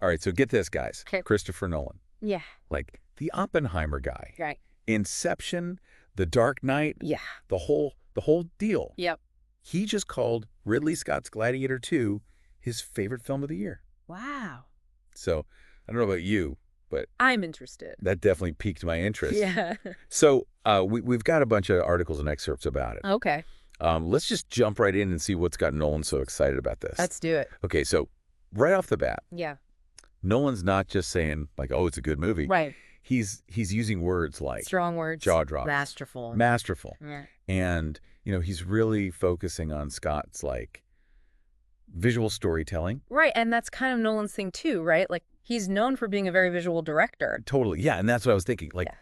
All right, so get this, guys. Okay. Christopher Nolan. Yeah. Like, the Oppenheimer guy. Right. Inception, The Dark Knight. Yeah. The whole deal. Yep. He just called Ridley Scott's Gladiator 2 his favorite film of the year. Wow. So, I don't know about you, but I'm interested. that definitely piqued my interest. Yeah. So, we've got a bunch of articles and excerpts about it. Okay. Let's just jump right in and see what's got Nolan so excited about this. Let's do it. Okay, so right off the bat, Yeah. Nolan's not just saying, like, oh, it's a good movie. Right. He's using words like Strong words. jaw drops. Masterful. Masterful. Yeah. And, he's really focusing on Scott's, like, visual storytelling. Right, and that's kind of Nolan's thing too, right? Like, he's known for being a very visual director. Totally. Yeah, and that's what I was thinking. Like, Yeah.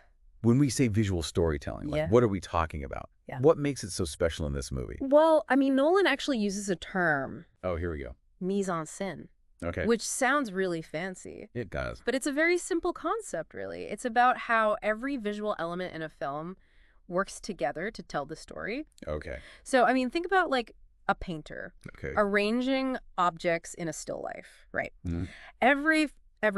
when we say visual storytelling, like, Yeah. what are we talking about? Yeah. What makes it so special in this movie? Well, I mean, Nolan actually uses a term, Oh, here we go. mise en scène, Okay. which sounds really fancy. It does. But it's a very simple concept, really. It's about how every visual element in a film works together to tell the story. Okay. So, I mean, think about like a painter Okay. arranging objects in a still life, right? Mhm. Every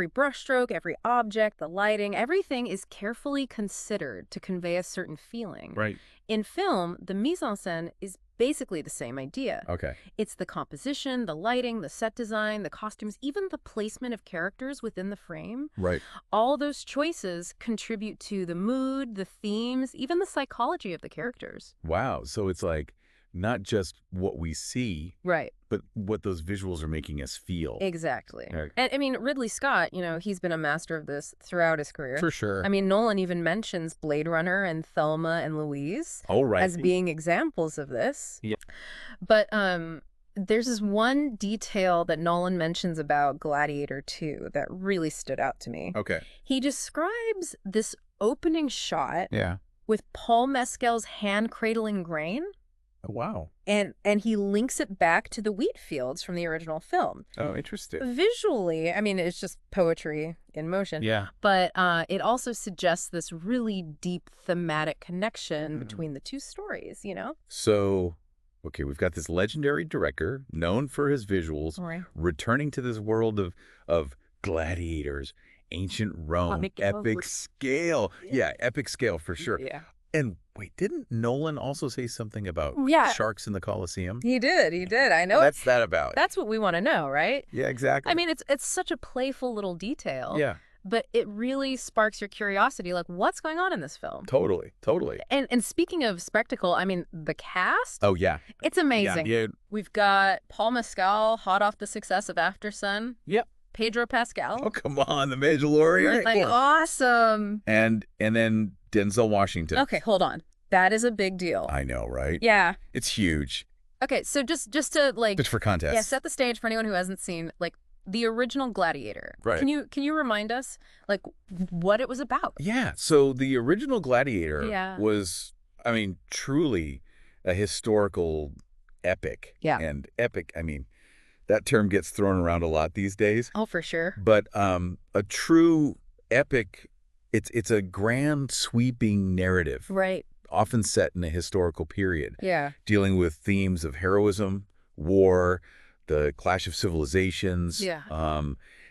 brushstroke, every object, the lighting, everything is carefully considered to convey a certain feeling. Right. In film, the mise en scène is basically the same idea. Okay. It's the composition, the lighting, the set design, the costumes, even the placement of characters within the frame. Right. All those choices contribute to the mood, the themes, even the psychology of the characters. Wow. So it's like not just what we see, Right. but what those visuals are making us feel. Exactly. Right. And I mean, Ridley Scott, he's been a master of this throughout his career. For sure. I mean, Nolan even mentions Blade Runner and Thelma and Louise Oh, right. as being examples of this. Yeah. But there's this one detail that Nolan mentions about Gladiator 2 that really stood out to me. Okay. He describes this opening shot Yeah. with Paul Mescal's hand cradling grain, Wow. and he links it back to the wheat fields from the original film. Oh, interesting. Visually, I mean, it's just poetry in motion. Yeah. But it also suggests this really deep thematic connection between the two stories, So, okay, we've got this legendary director known for his visuals, Right. returning to this world of gladiators, ancient Rome, epic scale. Yeah, epic scale for sure. Yeah. And wait, didn't Nolan also say something about Yeah. sharks in the Colosseum? He did. I know. What's that about? That's what we want to know, right? Yeah, exactly. I mean, it's such a playful little detail. Yeah, But it really sparks your curiosity, like, what's going on in this film? totally. And speaking of spectacle, I mean, the cast, Oh, yeah. it's amazing. Yeah. We've got Paul Mescal, hot off the success of After Sun. Yep. Pedro Pascal. Oh, come on, the Mandalorian. Like, awesome. And then Denzel Washington. Okay, hold on. That is a big deal. I know, right? Yeah. It's huge. Okay, so just to like, Just for context. yeah, set the stage for anyone who hasn't seen like the original Gladiator. Right. Can you remind us like what it was about? Yeah. So the original Gladiator Yeah. was, I mean, truly a historical epic. Yeah. And epic, I mean, that term gets thrown around a lot these days. Oh, for sure. But a true epic, it's a grand sweeping narrative, Right. often set in a historical period, Yeah. dealing with themes of heroism, war, the clash of civilizations. Yeah.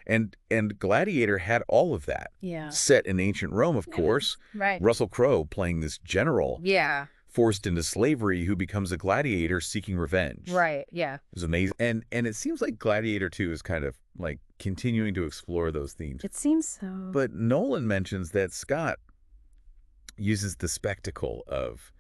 And Gladiator had all of that. Yeah. Set in ancient Rome, of course. Right. Russell Crowe playing this general Yeah. forced into slavery who becomes a gladiator seeking revenge. Right. Yeah. It was amazing. And it seems like Gladiator 2 is kind of like continuing to explore those themes. It seems so. But Nolan mentions that Scott uses the spectacle of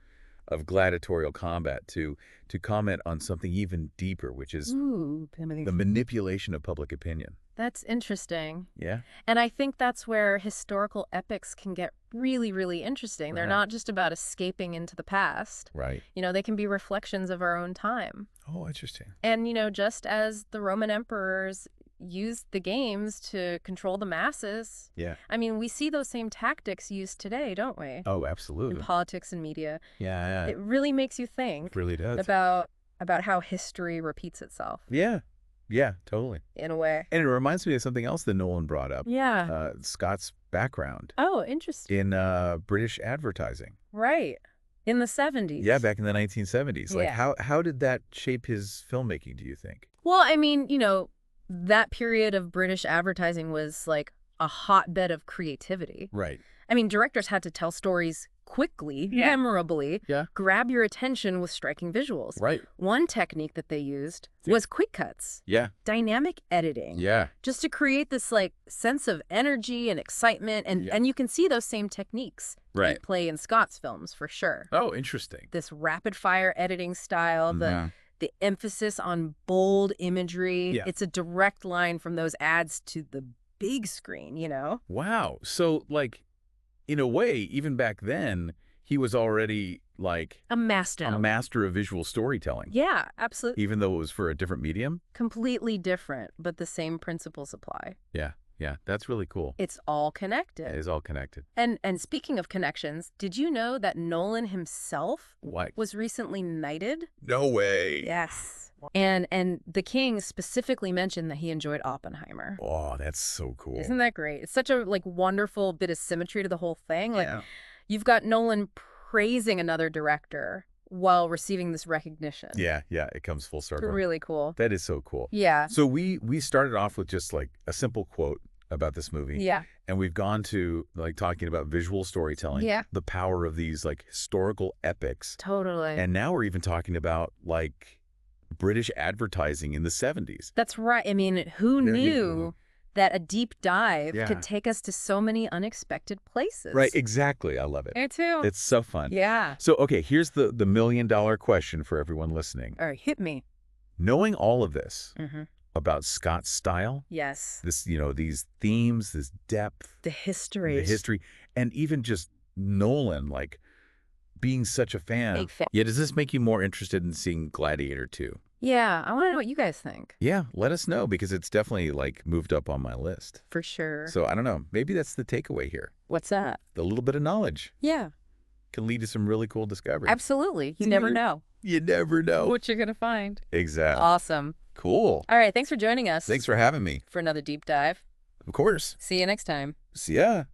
gladiatorial combat to comment on something even deeper, which is Ooh, the manipulation of public opinion. that's interesting. Yeah? And I think that's where historical epics can get really, really interesting. They're Right. not just about escaping into the past. Right. They can be reflections of our own time. Oh, interesting. And, just as the Roman emperors used the games to control the masses, Yeah. I mean, we see those same tactics used today, don't we? Oh, In absolutely. politics and media. Yeah. It really makes you think It really does. about how history repeats itself Yeah, totally. in a way. And it reminds me of something else that Nolan brought up. Yeah. Scott's background Oh, interesting. in British advertising. Right. In the 70s. Yeah, back in the 1970s. Like, Yeah. how did that shape his filmmaking, do you think? Well, I mean, that period of British advertising was like a hotbed of creativity. Right. I mean, directors had to tell stories quickly, Yeah. memorably, Yeah. grab your attention with striking visuals. Right. One technique that they used was quick cuts, Yeah. dynamic editing, Yeah. just to create this like sense of energy and excitement. And you can see those same techniques Right. at play in Scott's films for sure. Oh, interesting. This rapid fire editing style, Yeah. the emphasis on bold imagery. Yeah. It's a direct line from those ads to the big screen, you know? Wow. So, like, in a way, even back then, he was already, like, A master. a master of visual storytelling. Yeah, absolutely. Even though it was for a different medium? Completely different, but the same principles apply. Yeah. Yeah. That's really cool. It's all connected. It is all connected. And speaking of connections, did you know that Nolan himself What? was recently knighted? No way. Yes. And the king specifically mentioned that he enjoyed Oppenheimer. Oh, that's so cool. Isn't that great? It's such a like wonderful bit of symmetry to the whole thing. Like Yeah. you've got Nolan praising another director while receiving this recognition. Yeah. Yeah. It comes full circle. Really cool. That is so cool. Yeah. So we started off with just like a simple quote about this movie. Yeah. And we've gone to like talking about visual storytelling. Yeah. The power of these like historical epics. Totally. And now we're even talking about like British advertising in the 70s. That's right. I mean, who There you knew that a deep dive Yeah. could take us to so many unexpected places? Right. Exactly. I love it. Me too. It's so fun. Yeah. So, okay, here's the $1,000,000 question for everyone listening. All right, hit me. Knowing all of this Mm-hmm. about Scott's style, Yes. this, you know, these themes, this depth, The history. the history, and even just Nolan, like being such a fan. Big fan. Yeah, does this make you more interested in seeing Gladiator 2? Yeah, I want to know what you guys think. Yeah, let us know because it's definitely like moved up on my list. For sure. So I don't know, maybe that's the takeaway here. What's that? A little bit of knowledge Yeah, can lead to some really cool discoveries. absolutely. You never know You never know. what you're going to find. Exactly. Awesome. Cool. All right, thanks for joining us. Thanks for having me. for another deep dive. Of course. See you next time. See ya.